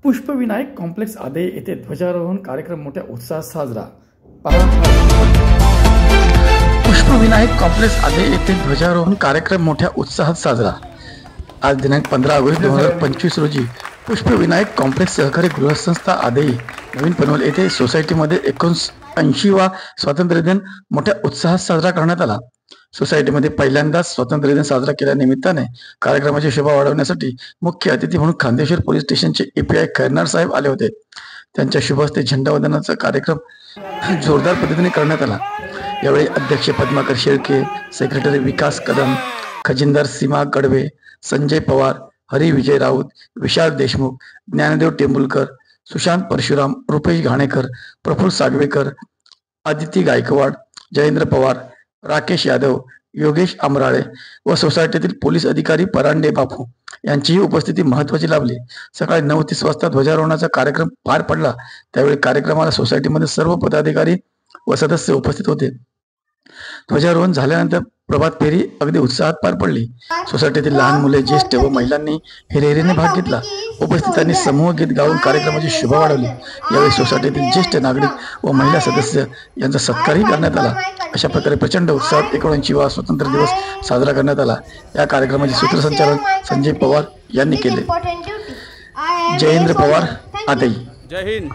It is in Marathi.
पुष्पविनायक कॉम्प्लेक्स आदे येथे ध्वजारोहण कार्यक्रम मोठ्या उत्साहात साजरा। पुष्पविनायक कॉम्प्लेक्स आदे येथे ध्वजारोहण कार्यक्रम मोठ्या उत्साहात साजरा। आज दिनांक 15 ऑगस्ट 2025 रोजी पुष्पविनायक कॉम्प्लेक्स सहकारी गृहसंस्था आदेई नवीन पनवेल येथे सोसायटीमध्ये 89वा स्वातंत्र्य दिन मोठ्या उत्साहात साजरा करण्यात आला। सोसायटीमध्ये पहिल्यांदाच स्वातंत्र्य दिन साजरा केल्यानिमित्ताने कार्यक्रमाची शोभा वाढवण्यासाठी मुख्य अतिथी म्हणून खांदेश्वर पोलीस स्टेशनचे एपीआय खैरनार साहेब आले होते। त्यांच्या शुभ हस्ते झेंडावंदनाचा कार्यक्रम जोरदार पद्धतीने करण्यात आला। यावेळी अध्यक्ष पद्माकर शेळके, सेक्रेटरी विकास कदम, खजिनदार सीमा गडवे, संजय पवार, हरी विजय राऊत, विशाल देशमुख, ज्ञानदेव टेंबुलकर, सुशांत परशुराम, रुपेश घाणेकर, प्रफुल्ल सागवेकर, आदिती गायकवाड, जयेंद्र पवार, राकेश यादव, योगेश अमराळे व सोसायटीतील पोलीस अधिकारी परांडे बापू यांचीही उपस्थिती महत्त्वाची लाभली। सकाळी 9:30 वाजता ध्वजारोहणाचा कार्यक्रम पार पडला। त्यावेळी कार्यक्रमाला सोसायटीमध्ये सर्व पदाधिकारी व सदस्य उपस्थित होते। ध्वजारोहण झाल्यानंतर प्रभात फेरी अगदी उत्साहात पार पडली। सोसायटीतील लहान मुले, ज्येष्ठ व महिलांनी हिरिरीने भाग घेतला। उपस्थितांनी समूह गीत गाऊन कार्यक्रमाची शोभा वाढवली। यावेळी सोसायटीतील ज्येष्ठ नागरिक व महिला सदस्य यांचा सत्कारही करण्यात आला। अशा प्रकारे प्रचंड उत्साहात 89वा स्वातंत्र्य दिवस साजरा करण्यात आला। या कार्यक्रमाचे सूत्रसंचालन संजय पवार यांनी केले। जयेंद्र पवार, आदेई। जय हिंद।